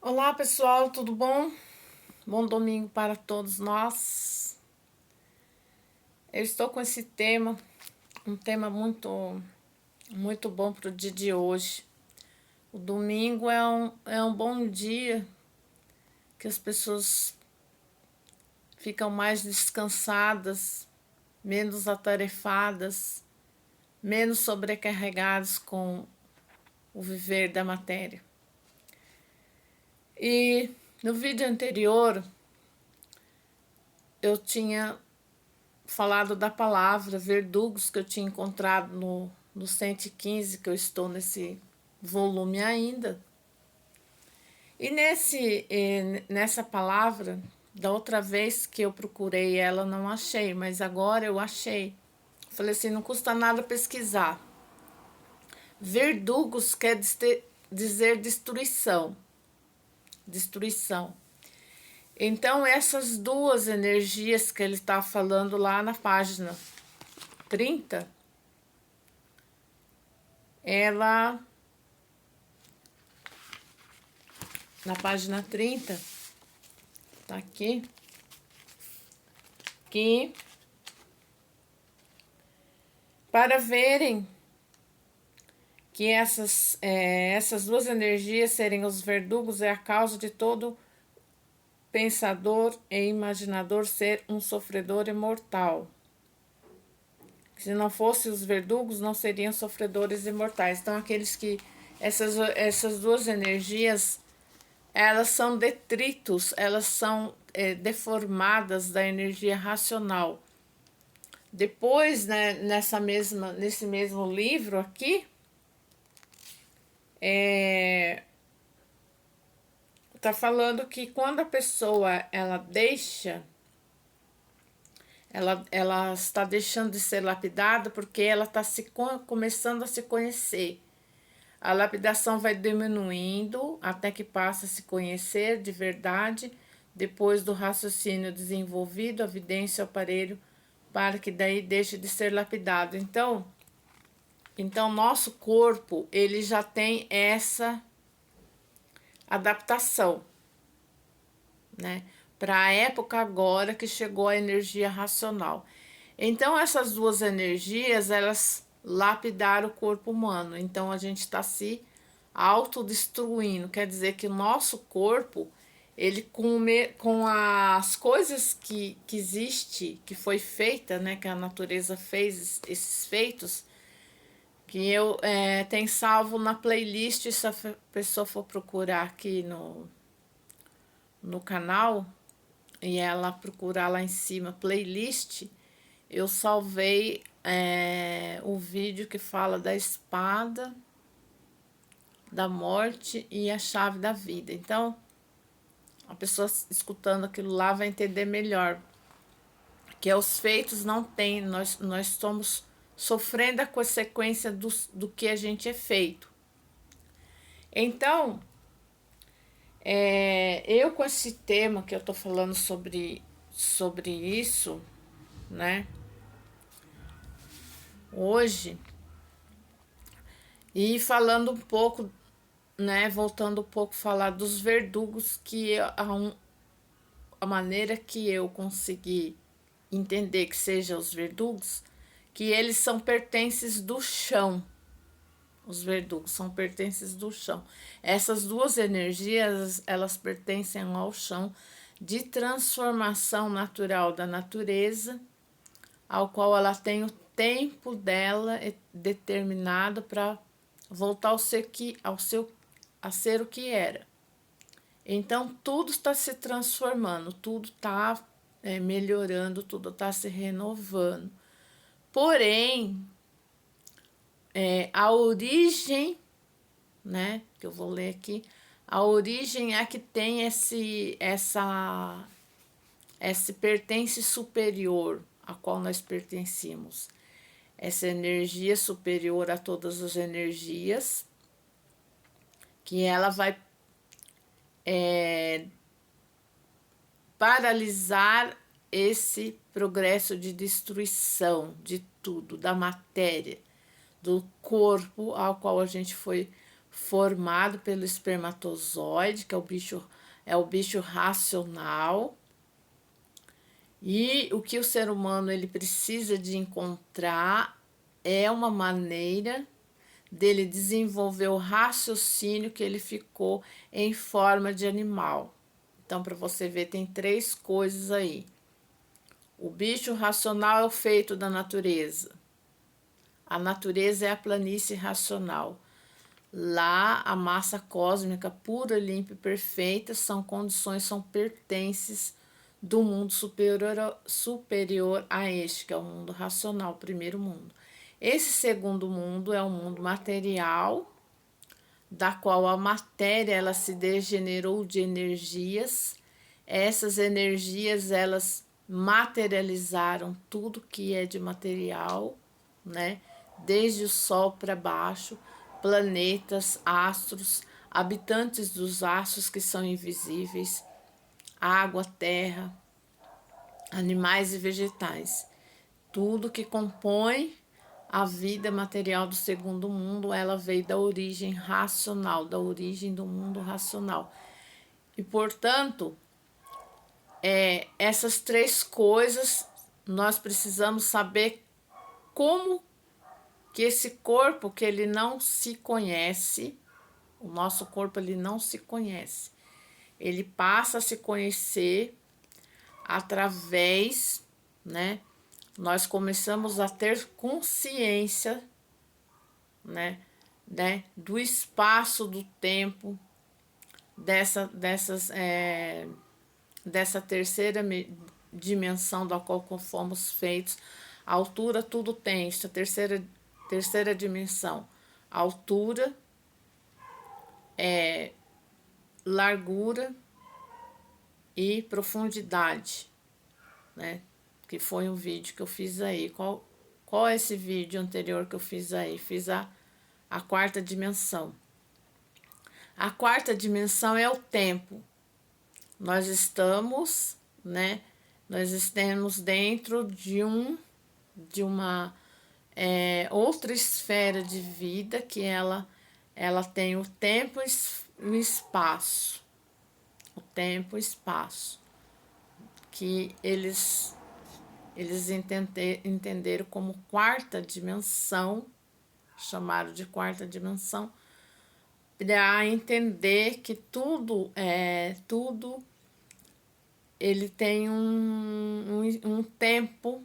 Olá pessoal, tudo bom? Bom domingo para todos nós. Eu estou com esse tema, um tema muito bom para o dia de hoje. O domingo é um bom dia que as pessoas ficam mais descansadas, menos atarefadas, menos sobrecarregadas com o viver da matéria. E no vídeo anterior eu tinha falado da palavra verdugos que eu tinha encontrado no 115, que eu estou nesse volume ainda. E nessa palavra, da outra vez que eu procurei ela, não achei, mas agora eu achei. Falei assim, não custa nada pesquisar. Verdugos quer dizer destruição. Destruição. Então, essas duas energias que ele está falando lá na página 30, ela, na página 30, tá aqui, que para verem que essas duas energias serem os verdugos é a causa de todo pensador e imaginador ser um sofredor imortal. Se não fossem os verdugos, não seriam sofredores imortais. Então, aqueles que essas duas energias, elas são detritos, elas são deformadas da energia racional. Depois, né, nesse mesmo livro aqui, tá falando que quando a pessoa ela está deixando de ser lapidada porque ela está começando a se conhecer. A lapidação vai diminuindo até que passa a se conhecer de verdade, depois do raciocínio desenvolvido, a evidência, o aparelho, para que daí deixe de ser lapidado. Então, nosso corpo, ele já tem essa adaptação, né? Para a época agora que chegou a energia racional. Então, essas duas energias, elas lapidaram o corpo humano. Então, a gente está se autodestruindo. Quer dizer que o nosso corpo, ele com as coisas que existe, que foi feita, né? Que a natureza fez, esses feitos, que eu tenho salvo na playlist, se a pessoa for procurar aqui no canal, e ela procurar lá em cima, playlist, eu salvei o vídeo que fala da espada, da morte e a chave da vida. Então, a pessoa escutando aquilo lá vai entender melhor. Que os feitos não tem, nós estamos sofrendo a consequência do que a gente é feito. Então, eu com esse tema que eu tô falando sobre isso, né, hoje, e falando um pouco, né, voltando um pouco a falar dos verdugos, que a maneira que eu consegui entender que sejam os verdugos, que eles são pertences do chão. Os verdugos são pertences do chão. Essas duas energias, elas pertencem ao chão de transformação natural da natureza, ao qual ela tem o tempo dela determinado para voltar a ser o que era. Então, tudo está se transformando, tudo está melhorando, tudo está se renovando. Porém, a origem, né, que eu vou ler aqui, a origem é que tem esse pertence superior a qual nós pertencemos. Essa energia superior a todas as energias, que ela vai paralisar esse progresso de destruição de tudo, da matéria, do corpo ao qual a gente foi formado pelo espermatozoide, que é o bicho racional. E o que o ser humano ele precisa de encontrar é uma maneira dele desenvolver o raciocínio que ele ficou em forma de animal. Então, para você ver, tem 3 coisas aí. O bicho racional é o feito da natureza. A natureza é a planície racional. Lá, a massa cósmica pura, limpa e perfeita são condições, são pertences do mundo superior a este, que é o mundo racional, o primeiro mundo. Esse segundo mundo é o mundo material, da qual a matéria ela se degenerou de energias. Essas energias elas materializaram tudo que é de material, né? Desde o Sol para baixo, planetas, astros, habitantes dos astros que são invisíveis, água, terra, animais e vegetais. Tudo que compõe a vida material do segundo mundo, ela veio da origem racional, da origem do mundo racional. E, portanto, essas 3 coisas, nós precisamos saber como que esse corpo, que ele não se conhece, o nosso corpo ele não se conhece, ele passa a se conhecer através, né? Nós começamos a ter consciência, né, do espaço, do tempo, dessa terceira dimensão da qual fomos feitos. A altura tudo tem, esta terceira dimensão. A altura, largura e profundidade, né? Que foi um vídeo que eu fiz aí. Qual é esse vídeo anterior que eu fiz aí? Fiz a 4ª dimensão. A 4ª dimensão é o tempo. Nós estamos, né? Nós estamos dentro de uma outra esfera de vida que ela tem o tempo e o espaço. O tempo e o espaço. Que eles entenderam como 4ª dimensão, chamaram de 4ª dimensão, para entender que tudo ele tem um tempo,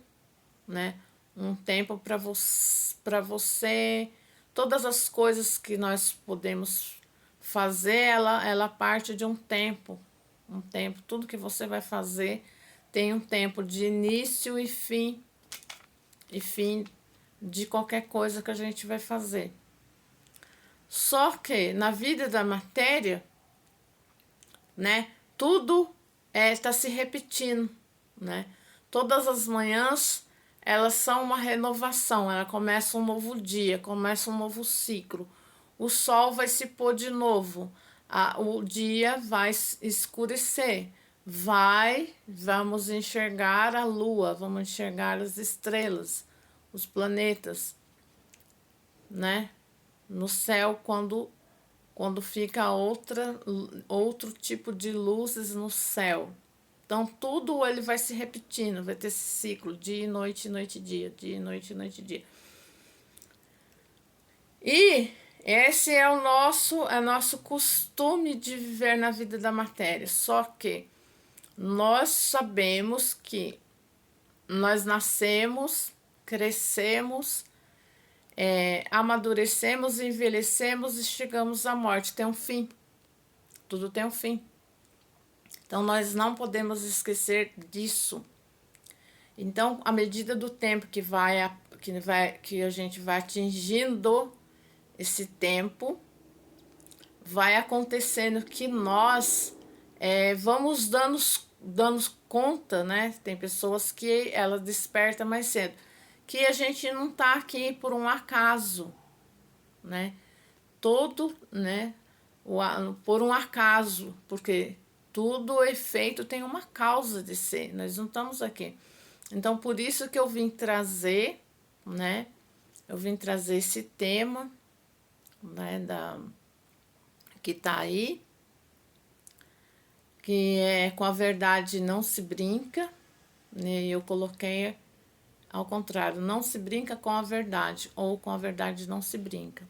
né? Um tempo para você, todas as coisas que nós podemos fazer, ela parte de um tempo, tudo que você vai fazer tem um tempo de início e fim de qualquer coisa que a gente vai fazer. Só que na vida da matéria, né, tudo está se repetindo, né? Todas as manhãs elas são uma renovação, ela começa um novo dia, começa um novo ciclo. O sol vai se pôr de novo, o dia vai escurecer, vamos enxergar a lua, vamos enxergar as estrelas, os planetas, né? No céu, quando fica outro tipo de luzes no céu. Então, tudo ele vai se repetindo, vai ter esse ciclo, dia e noite, noite e dia, dia e noite, noite e dia. E esse é o nosso costume de viver na vida da matéria. Só que nós sabemos que nós nascemos, crescemos, amadurecemos, envelhecemos e chegamos à morte. Tem um fim. Tudo tem um fim. Então, nós não podemos esquecer disso. Então, à medida do tempo que a gente vai atingindo esse tempo, vai acontecendo que nós vamos dando conta, né? Tem pessoas que ela desperta mais cedo, que a gente não tá aqui por um acaso, né? Né? Por um acaso, porque tudo efeito tem uma causa de ser, nós não estamos aqui. Então, por isso que eu vim trazer, né? Eu vim trazer esse tema, né? que tá aí, que é com a verdade não se brinca, né? Eu coloquei ao contrário, não se brinca com a verdade, ou com a verdade não se brinca.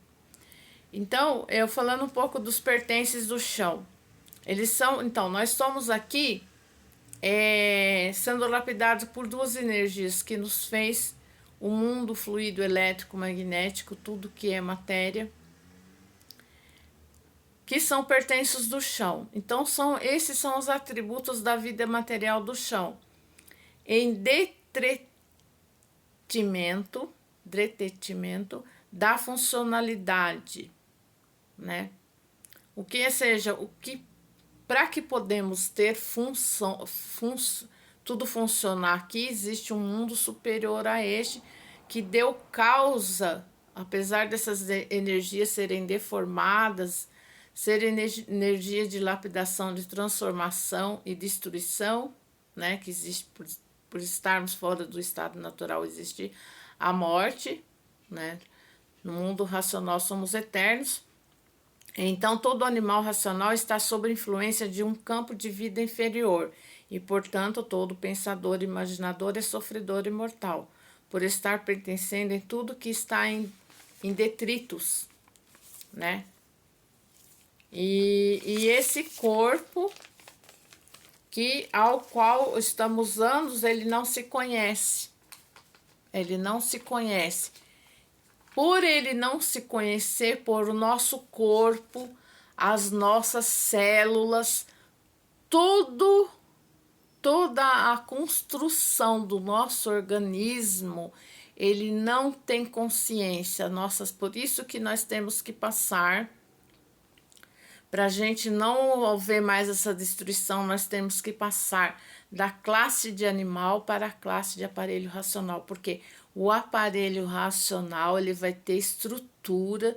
Então, eu falando um pouco dos pertences do chão. Eles são, então, nós somos aqui sendo lapidados por duas energias que nos fez o mundo fluido, elétrico, magnético, tudo que é matéria, que são pertences do chão. Então, esses são os atributos da vida material do chão. Em detrimento da funcionalidade, né? O que seja, o que para que podemos ter tudo funcionar aqui, existe um mundo superior a este que deu causa, apesar dessas energias serem deformadas, serem energia de lapidação, de transformação e destruição, né, que existe por estarmos fora do estado natural, existe a morte, né? No mundo racional somos eternos. Então, todo animal racional está sob influência de um campo de vida inferior e, portanto, todo pensador e imaginador é sofredor e mortal, por estar pertencendo em tudo que está em detritos, né? E esse corpo ao qual estamos anos, ele não se conhece. Ele não se conhece. Por ele não se conhecer, por o nosso corpo, as nossas células, toda a construção do nosso organismo, ele não tem consciência. Por isso que nós temos que passar. Para a gente não ver mais essa destruição, nós temos que passar da classe de animal para a classe de aparelho racional, porque o aparelho racional ele vai ter estrutura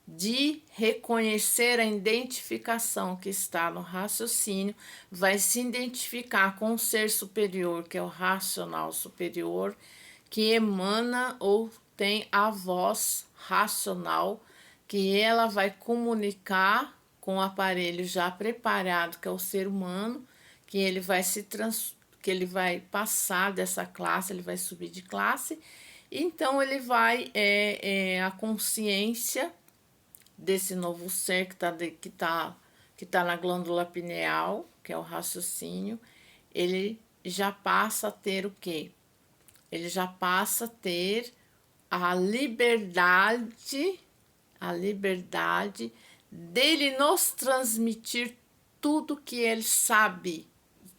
de reconhecer a identificação que está no raciocínio, vai se identificar com o ser superior, que é o racional superior, que emana ou tem a voz racional, que ela vai comunicar com o aparelho já preparado, que é o ser humano, que ele vai que ele vai passar dessa classe, ele vai subir de classe, então ele vai a consciência desse novo ser que tá na glândula pineal, que é o raciocínio, ele já passa a ter o quê? Ele já passa a ter a liberdade dele nos transmitir tudo que ele sabe,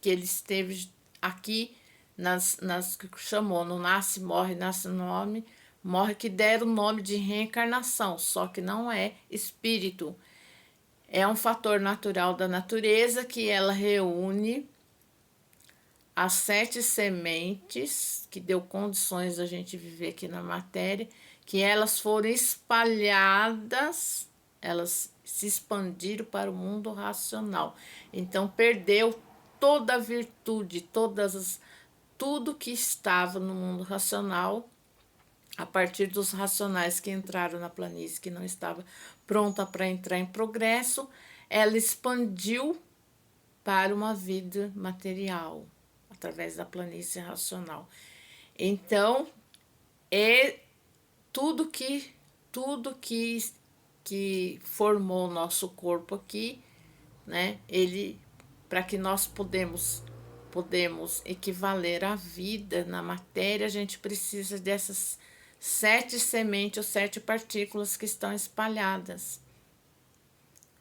que ele esteve aqui nas que chamou, no nasce, morre, morre, que deram o nome de reencarnação, só que não é espírito. É um fator natural da natureza que ela reúne as 7 sementes que deu condições da gente viver aqui na matéria, que elas foram espalhadas, elas se expandiram para o mundo racional. Então perdeu toda a virtude, tudo que estava no mundo racional, a partir dos racionais que entraram na planície, que não estava pronta para entrar em progresso, ela expandiu para uma vida material, através da planície racional. Então, é tudo que formou o nosso corpo aqui, né? Ele, para que nós podemos equivaler à vida na matéria, a gente precisa dessas 7 sementes ou 7 partículas que estão espalhadas.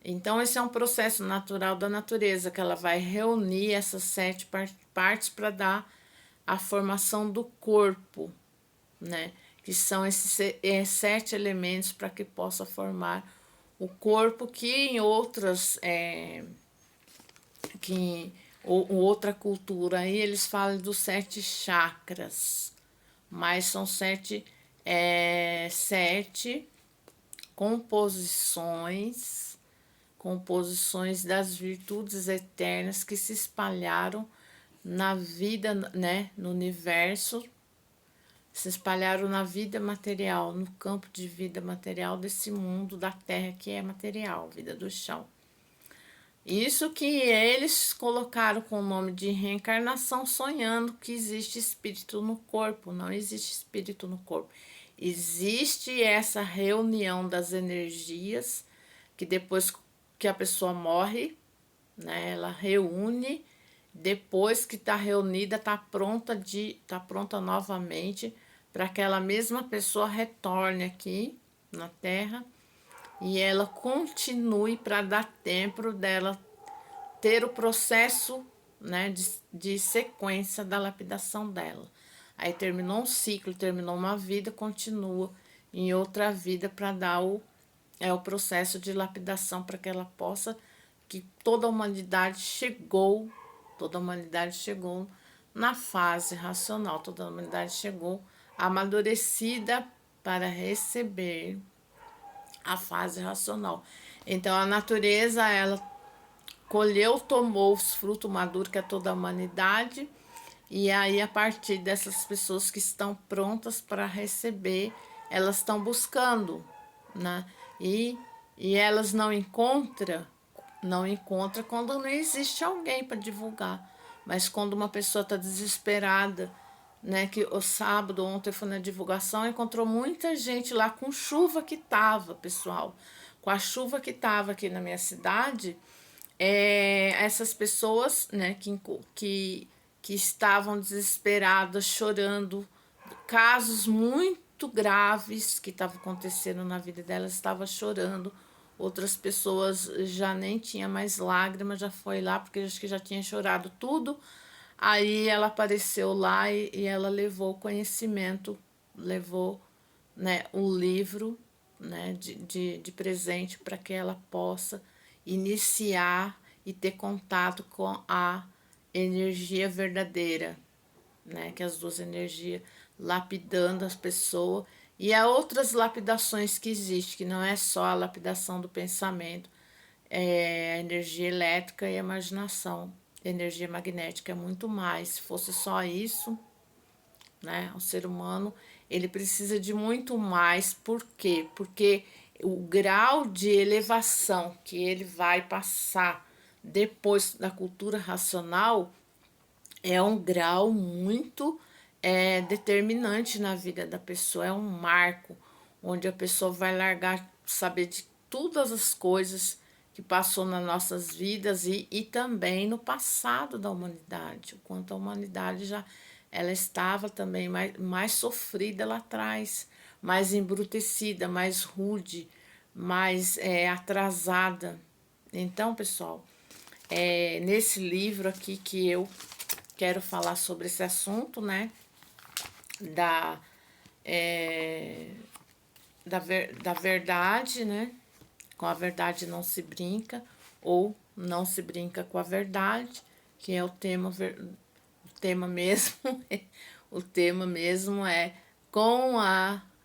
Então, esse é um processo natural da natureza, que ela vai reunir essas 7 partes para dar a formação do corpo, né? Que são esses 7 elementos para que possa formar o corpo, que em outras outra cultura aí eles falam dos 7 chakras, mas são 7 composições das virtudes eternas que se espalharam na vida, né, no universo, se espalharam na vida material, no campo de vida material desse mundo da Terra que é material, vida do chão. Isso que eles colocaram com o nome de reencarnação, sonhando que existe espírito no corpo. Não existe espírito no corpo. Existe essa reunião das energias, que depois que a pessoa morre, né, ela reúne, depois que está reunida, tá pronta novamente para que aquela mesma pessoa retorne aqui na Terra e ela continue para dar tempo dela ter o processo, né, de sequência da lapidação dela. Aí terminou um ciclo, terminou uma vida, continua em outra vida para dar o processo de lapidação para que ela possa, que toda a humanidade chegou na fase racional, toda a humanidade chegou amadurecida para receber a fase racional. Então a natureza, ela colheu, tomou os frutos maduros que é toda a humanidade, e aí a partir dessas pessoas que estão prontas para receber, elas estão buscando, né? E elas não encontra quando não existe alguém para divulgar. Mas quando uma pessoa está desesperada, né, que o sábado, ontem foi na divulgação, encontrou muita gente lá com chuva que tava, pessoal. Com a chuva que tava aqui na minha cidade, essas pessoas, né, que estavam desesperadas, chorando, casos muito graves que estavam acontecendo na vida delas, estavam chorando. Outras pessoas já nem tinha mais lágrimas, já foi lá porque acho que já tinha chorado tudo. Aí ela apareceu lá e ela levou o conhecimento, levou, né, o livro, né, de presente para que ela possa iniciar e ter contato com a energia verdadeira, né, que é as duas energias lapidando as pessoas. E há outras lapidações que existem, que não é só a lapidação do pensamento, é a energia elétrica e a imaginação. A energia magnética é muito mais. Se fosse só isso, né, o ser humano, ele precisa de muito mais. Por quê? Porque o grau de elevação que ele vai passar depois da cultura racional é um grau muito determinante na vida da pessoa, é um marco onde a pessoa vai largar, saber de todas as coisas que passou nas nossas vidas e também no passado da humanidade, o quanto a humanidade já ela estava também mais sofrida lá atrás, mais embrutecida, mais rude, mais atrasada. Então, pessoal, nesse livro aqui que eu quero falar sobre esse assunto, né? Da, é, da verdade, né? Com a verdade não se brinca, ou não se brinca com a verdade, que é o tema mesmo, o tema mesmo é com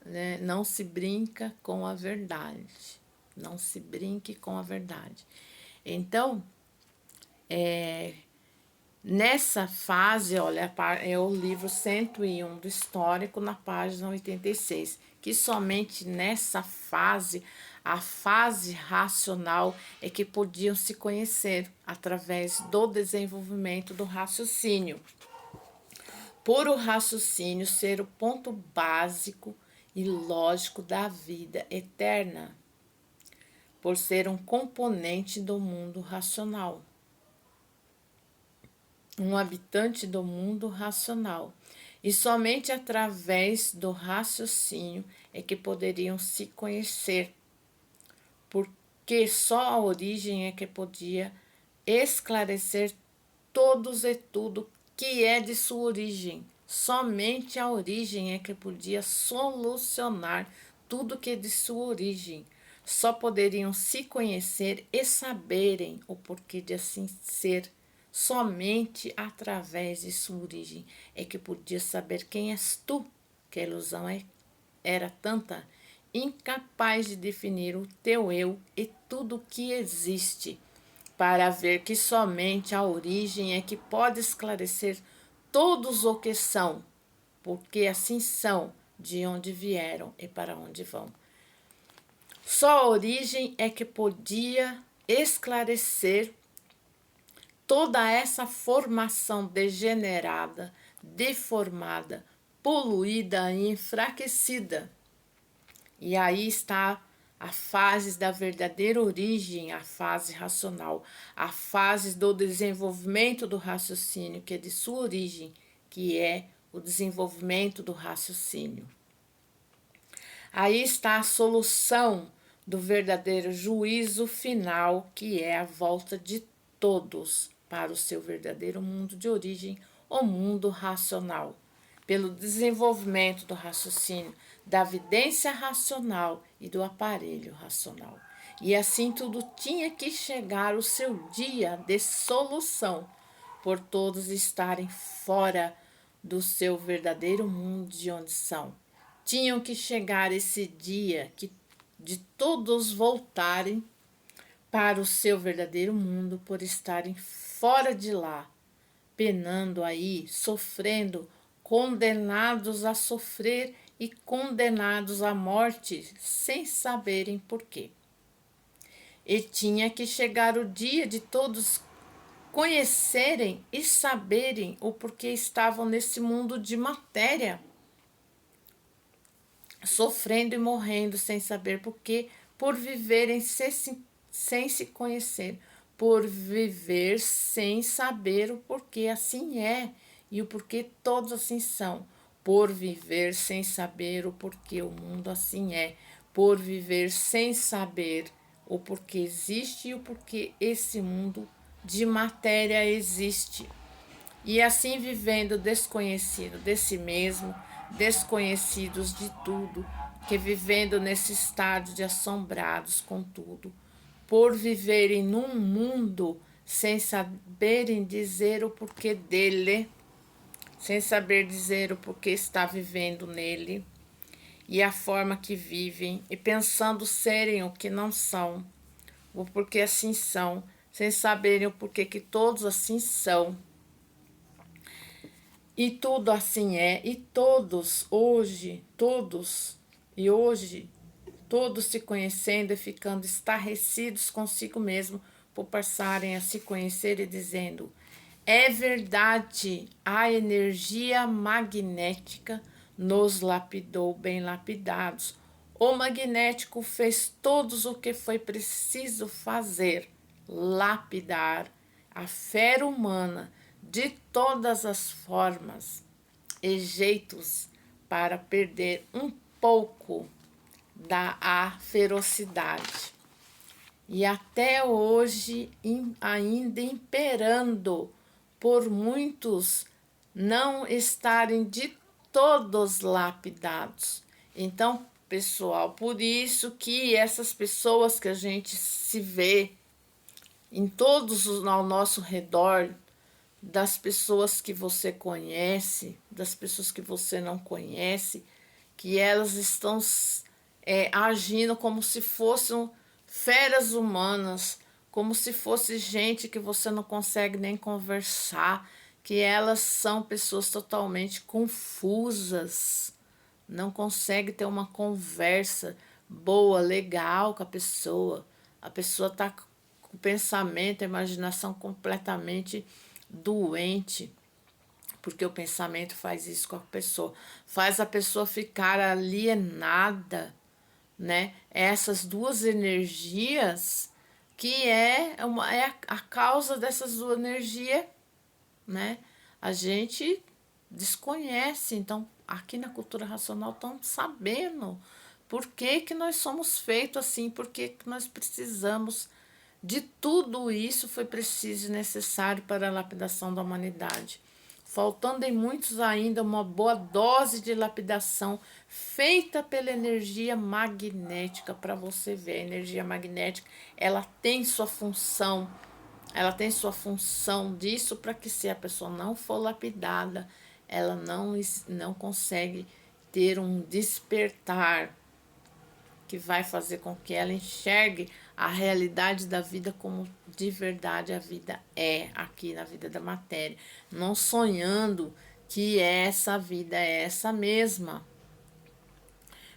né, não se brinca com a verdade. Não se brinque com a verdade. Então, nessa fase, olha, é o livro 101 do Histórico, na página 86, que somente nessa fase, a fase racional, é que podiam se conhecer através do desenvolvimento do raciocínio. Por o raciocínio ser o ponto básico e lógico da vida eterna, por ser um componente do mundo racional, um habitante do mundo racional. E somente através do raciocínio é que poderiam se conhecer, porque só a origem é que podia esclarecer todos e tudo que é de sua origem. Somente a origem é que podia solucionar tudo que é de sua origem. Só poderiam se conhecer e saberem o porquê de assim ser. Somente através de sua origem é que podia saber quem és tu, que a ilusão era tanta, incapaz de definir o teu eu e tudo o que existe, para ver que somente a origem é que pode esclarecer todos o que são, porque assim são, de onde vieram e para onde vão. Só a origem é que podia esclarecer toda essa formação degenerada, deformada, poluída e enfraquecida. E aí está a fase da verdadeira origem, a fase racional, a fase do desenvolvimento do raciocínio, que é de sua origem, que é o desenvolvimento do raciocínio. Aí está a solução do verdadeiro juízo final, que é a volta de todos para o seu verdadeiro mundo de origem, o mundo racional. Pelo desenvolvimento do raciocínio, da evidência racional e do aparelho racional. E assim tudo tinha que chegar o seu dia de solução, por todos estarem fora do seu verdadeiro mundo de onde são. Tinham que chegar esse dia de todos voltarem para o seu verdadeiro mundo por estarem fora de lá, penando aí, sofrendo, condenados a sofrer e condenados à morte sem saberem por quê. E tinha que chegar o dia de todos conhecerem e saberem o porquê estavam nesse mundo de matéria, sofrendo e morrendo sem saber porquê, por viverem sem se conhecer, por viver sem saber o porquê assim é e o porquê todos assim são, por viver sem saber o porquê o mundo assim é, por viver sem saber o porquê existe e o porquê esse mundo de matéria existe. E assim vivendo desconhecido de si mesmo, desconhecidos de tudo, que vivendo nesse estado de assombrados com tudo, por viverem num mundo sem saberem dizer o porquê dele, sem saber dizer o porquê está vivendo nele, e a forma que vivem, e pensando serem o que não são, o porquê assim são, sem saberem o porquê que todos assim são. E tudo assim é, e todos hoje, todos se conhecendo e ficando estarrecidos consigo mesmo por passarem a se conhecer e dizendo: é verdade, a energia magnética nos lapidou bem lapidados. O magnético fez todos o que foi preciso fazer, lapidar a fera humana de todas as formas e jeitos para perder um pouco da ferocidade. E até hoje ainda imperando por muitos não estarem de todos lapidados. Então, pessoal, por isso que essas pessoas que a gente se vê em todos ao nosso redor, das pessoas que você conhece, das pessoas que você não conhece, que elas estão agindo como se fossem feras humanas, como se fosse gente que você não consegue nem conversar, que elas são pessoas totalmente confusas, não consegue ter uma conversa boa, legal com a pessoa está com o pensamento, a imaginação completamente doente, porque o pensamento faz isso com a pessoa, faz a pessoa ficar alienada, né? Essas duas energias que é a causa dessas duas energias, né? A gente desconhece, então aqui na cultura racional estão sabendo por que que nós somos feitos assim, por que que nós precisamos de tudo isso foi preciso e necessário para a lapidação da humanidade. Faltando em muitos ainda uma boa dose de lapidação feita pela energia magnética, para você ver, a energia magnética, ela tem sua função disso para que se a pessoa não for lapidada, ela não consegue ter um despertar que vai fazer com que ela enxergue a realidade da vida como de verdade a vida é aqui na vida da matéria, não sonhando que essa vida é essa mesma,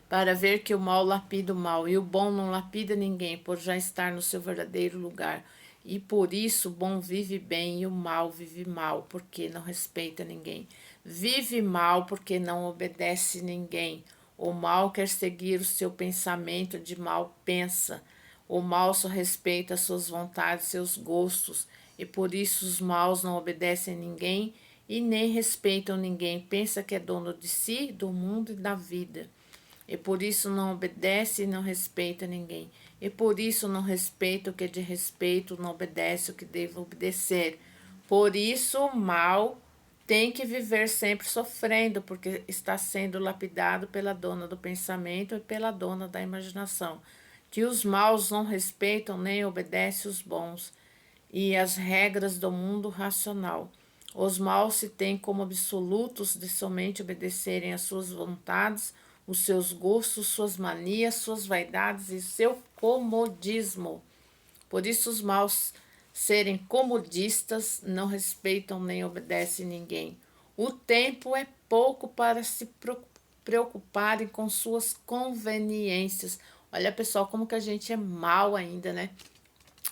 para ver que o mal lapida o mal e o bom não lapida ninguém por já estar no seu verdadeiro lugar E por isso o bom vive bem e o mal vive mal, porque não respeita ninguém. Vive mal porque não obedece ninguém. O mal quer seguir o seu pensamento, de mal pensa. O mal só respeita suas vontades, seus gostos, e por isso os maus não obedecem a ninguém e nem respeitam ninguém. Pensa que é dono de si, do mundo e da vida. E por isso não obedece e não respeita ninguém. E por isso não respeita o que é de respeito, não obedece o que deve obedecer. Por isso o mal tem que viver sempre sofrendo, porque está sendo lapidado pela dona do pensamento e pela dona da imaginação. Que os maus não respeitam nem obedecem os bons e as regras do mundo racional. Os maus se têm como absolutos de somente obedecerem às suas vontades, os seus gostos, suas manias, suas vaidades e seu comodismo. Por isso os maus serem comodistas, não respeitam nem obedecem ninguém. O tempo é pouco para se preocuparem com suas conveniências. Olha, pessoal, como que a gente é mal ainda, né?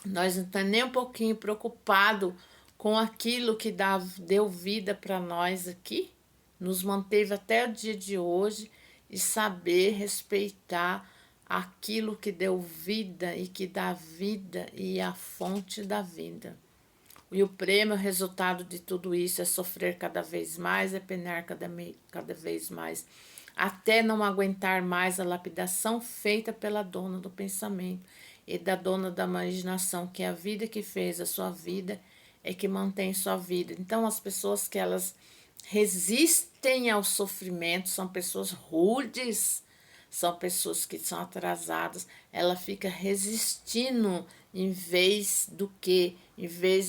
Nós não estamos nem um pouquinho preocupado com aquilo que deu vida para nós aqui, nos manteve até o dia de hoje, e saber respeitar aquilo que deu vida e que dá vida e a fonte da vida. E o prêmio, o resultado de tudo isso é sofrer cada vez mais, é penar cada vez mais, até não aguentar mais a lapidação feita pela dona do pensamento e da dona da imaginação, que é a vida que fez a sua vida é que mantém sua vida. Então, as pessoas que elas resistem ao sofrimento são pessoas rudes, são pessoas que são atrasadas, ela fica resistindo em vez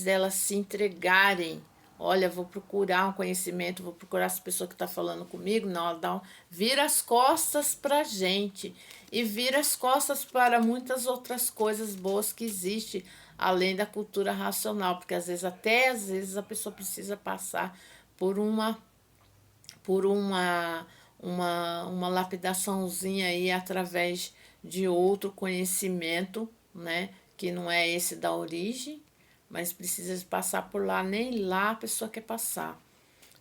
delas se entregarem. Olha, vou procurar um conhecimento, vou procurar essa pessoa que está falando comigo. Não, ela vira as costas para a gente e vira as costas para muitas outras coisas boas que existem, além da cultura racional, porque às vezes a pessoa precisa passar por uma lapidaçãozinha aí através de outro conhecimento, né? Que não é esse da origem, mas precisa passar por lá, nem lá a pessoa quer passar.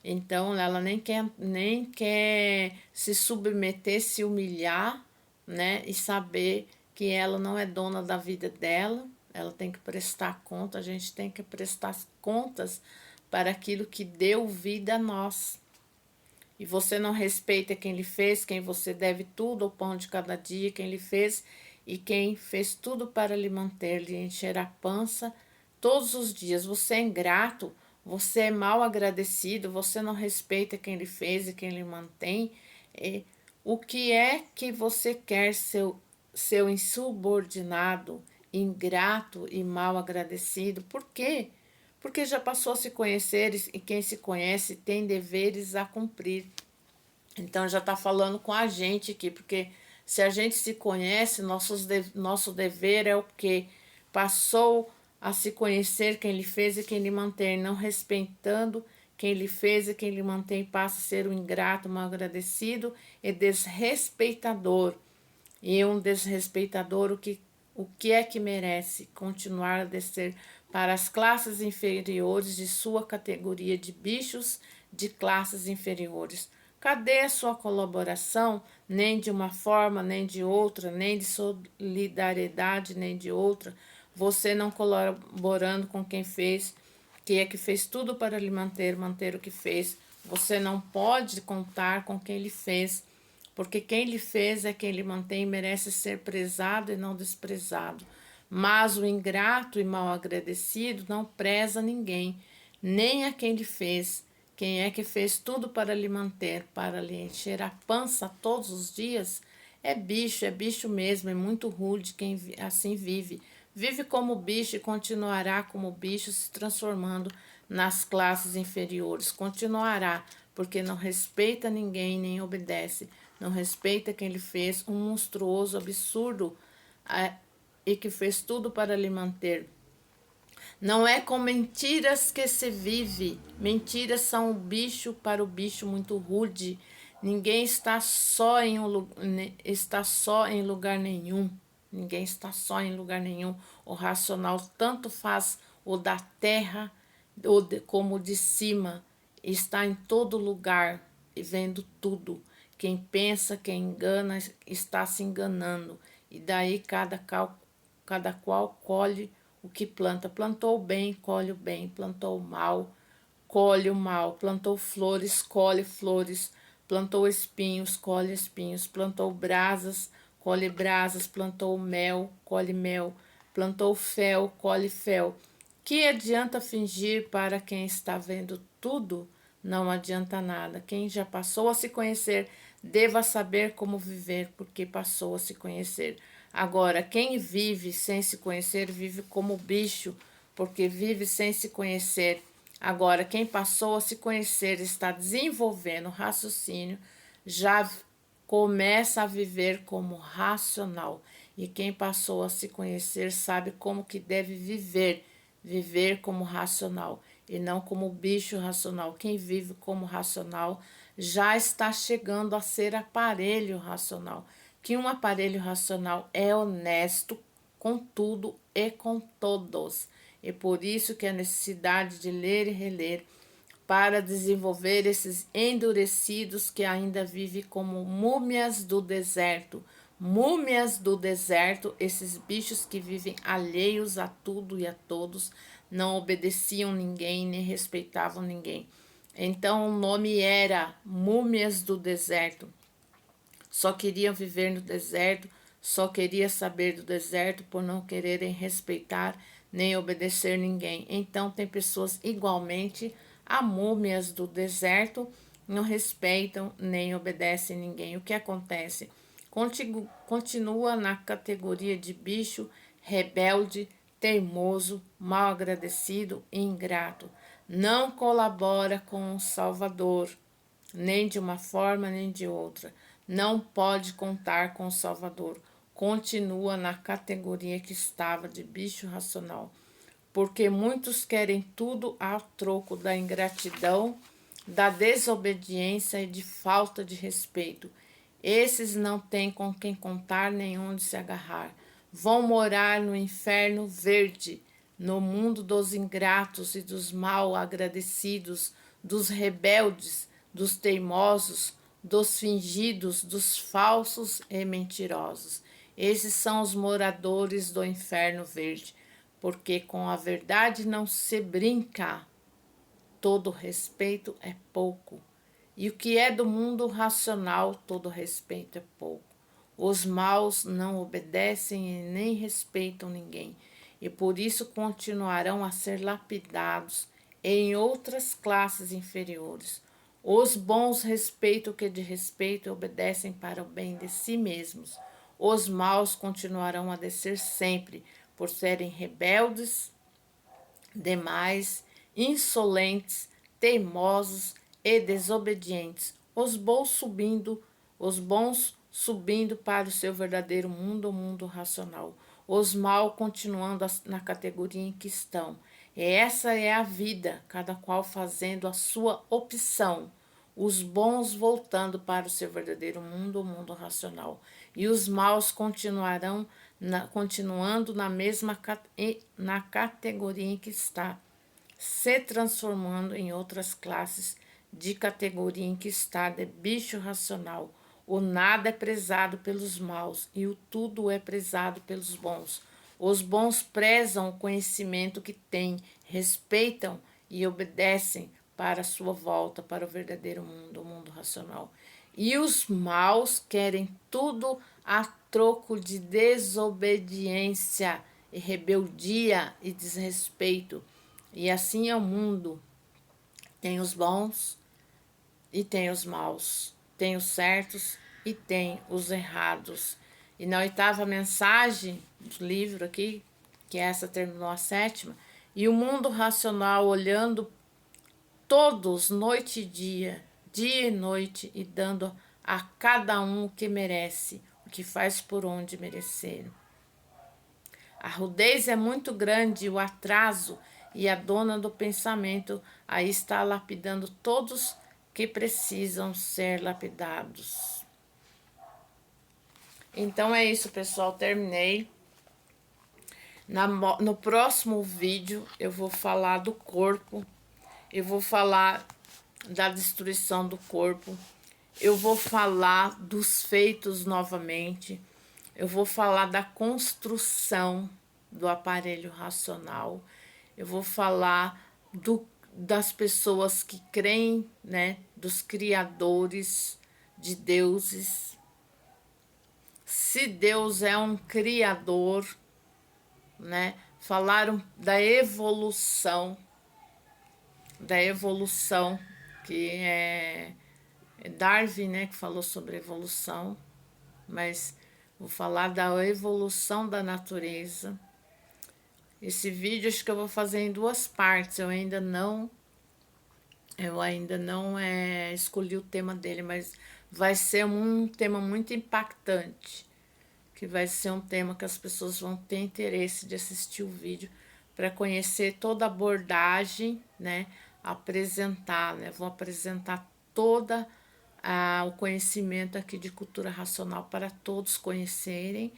Então ela nem quer se submeter, se humilhar, né? E saber que ela não é dona da vida dela, ela tem que prestar conta, a gente tem que prestar contas para aquilo que deu vida a nós. E você não respeita quem lhe fez, quem você deve tudo, o pão de cada dia, quem lhe fez e quem fez tudo para lhe manter, lhe encher a pança todos os dias. Você é ingrato, você é mal agradecido, você não respeita quem lhe fez e quem lhe mantém. E o que é que você quer, seu insubordinado, ingrato e mal agradecido? Por quê? Porque já passou a se conhecer e quem se conhece tem deveres a cumprir. Então já está falando com a gente aqui, porque se a gente se conhece, nosso dever é o que passou a se conhecer quem lhe fez e quem lhe mantém, não respeitando quem lhe fez e quem lhe mantém, passa a ser um ingrato, mal agradecido e desrespeitador. E um desrespeitador, o que é que merece? Continuar a descer para as classes inferiores de sua categoria de bichos de classes inferiores. Cadê a sua colaboração? Nem de uma forma, nem de outra, nem de solidariedade, nem de outra. Você não colaborando com quem fez, que é que fez tudo para lhe manter o que fez. Você não pode contar com quem lhe fez, porque quem lhe fez é quem lhe mantém e merece ser prezado e não desprezado. Mas o ingrato e mal agradecido não preza ninguém, nem a quem lhe fez. Quem é que fez tudo para lhe manter, para lhe encher a pança todos os dias? É bicho mesmo, é muito rude quem assim vive. Vive como bicho e continuará como bicho, se transformando nas classes inferiores. Continuará, porque não respeita ninguém nem obedece. Não respeita quem lhe fez um monstruoso absurdo e que fez tudo para lhe manter. Não é com mentiras que se vive. Mentiras são o bicho para o bicho muito rude. Ninguém está só em lugar nenhum. ninguém está só em lugar nenhum. O racional tanto faz o da terra como o de cima, está em todo lugar e vendo tudo. Quem pensa, quem engana, está se enganando. E daí cada qual colhe o que planta. Plantou o bem, colhe o bem. Plantou o mal, colhe o mal. Plantou flores, colhe flores. Plantou espinhos, colhe espinhos. Plantou brasas, colhe brasas. Plantou mel, colhe mel. Plantou fel, colhe fel. Que adianta fingir para quem está vendo tudo? Não adianta nada. Quem já passou a se conhecer, deva saber como viver, porque passou a se conhecer. Agora, quem vive sem se conhecer, vive como bicho, porque vive sem se conhecer. Agora, quem passou a se conhecer, está desenvolvendo raciocínio, já começa a viver como racional. E quem passou a se conhecer sabe como que deve viver como racional e não como bicho racional. Quem vive como racional já está chegando a ser aparelho racional. Que um aparelho racional é honesto com tudo e com todos. E por isso que a necessidade de ler e reler para desenvolver esses endurecidos que ainda vivem como múmias do deserto. Múmias do deserto, esses bichos que vivem alheios a tudo e a todos, não obedeciam ninguém, nem respeitavam ninguém. Então o nome era Múmias do Deserto. Só queriam viver no deserto, só queria saber do deserto por não quererem respeitar nem obedecer ninguém. Então tem pessoas igualmente a múmias do deserto, não respeitam nem obedecem ninguém. O que acontece? Continua na categoria de bicho rebelde, teimoso, mal agradecido e ingrato. Não colabora com o Salvador, nem de uma forma nem de outra. Não pode contar com o Salvador. Continua na categoria que estava de bicho racional, porque muitos querem tudo ao troco da ingratidão, da desobediência e de falta de respeito. Esses não têm com quem contar nem onde se agarrar. Vão morar no inferno verde, no mundo dos ingratos e dos mal agradecidos, dos rebeldes, dos teimosos, dos fingidos, dos falsos e mentirosos. Esses são os moradores do inferno verde, porque com a verdade não se brinca. Todo respeito é pouco. E o que é do mundo racional, todo respeito é pouco. Os maus não obedecem e nem respeitam ninguém, e por isso continuarão a ser lapidados em outras classes inferiores. Os bons respeitam o que de respeito e obedecem para o bem de si mesmos. Os maus continuarão a descer sempre, por serem rebeldes demais, insolentes, teimosos e desobedientes. Os bons subindo para o seu verdadeiro mundo, o mundo racional. Os mal continuando na categoria em que estão. E essa é a vida, cada qual fazendo a sua opção. Os bons voltando para o seu verdadeiro mundo, o mundo racional. E os maus continuando na mesma na categoria em que está, se transformando em outras classes de categoria em que está de bicho racional. O nada é prezado pelos maus e o tudo é prezado pelos bons. Os bons prezam o conhecimento que têm, respeitam e obedecem para a sua volta para o verdadeiro mundo, o mundo racional. E os maus querem tudo a troco de desobediência e rebeldia e desrespeito. E assim é o mundo. Tem os bons e tem os maus. Tem os certos e tem os errados. E na oitava mensagem do livro aqui, que essa terminou a sétima, e o mundo racional olhando todos, noite e dia e noite, e dando a cada um o que merece, o que faz por onde merecer. A rudez é muito grande, o atraso, e a dona do pensamento aí está lapidando todos que precisam ser lapidados. Então é isso, pessoal, terminei. No próximo vídeo eu vou falar do corpo, eu vou falar da destruição do corpo, eu vou falar dos feitos novamente, eu vou falar da construção do aparelho racional, eu vou falar das pessoas que creem, né, dos criadores de deuses. Se Deus é um criador, né? Falaram da evolução, que é Darwin, né, que falou sobre evolução, mas vou falar da evolução da natureza. Esse vídeo acho que eu vou fazer em duas partes, eu ainda não escolhi o tema dele, mas vai ser um tema muito impactante, que vai ser um tema que as pessoas vão ter interesse de assistir o vídeo para conhecer toda a abordagem, né? Apresentar, né? Vou apresentar toda o conhecimento aqui de cultura racional para todos conhecerem,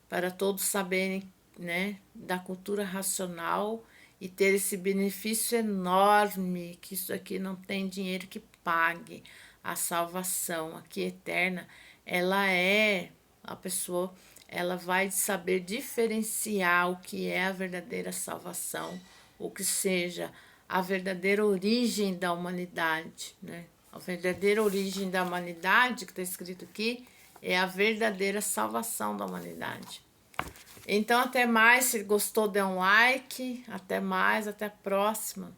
para todos saberem, né, da cultura racional e ter esse benefício enorme, que isso aqui não tem dinheiro que pague. A salvação aqui eterna, ela é a pessoa, ela vai saber diferenciar o que é a verdadeira salvação, o que seja a verdadeira origem da humanidade, né? A verdadeira origem da humanidade, que está escrito aqui, é a verdadeira salvação da humanidade. Então, até mais. Se gostou, dê um like. Até mais, até a próxima.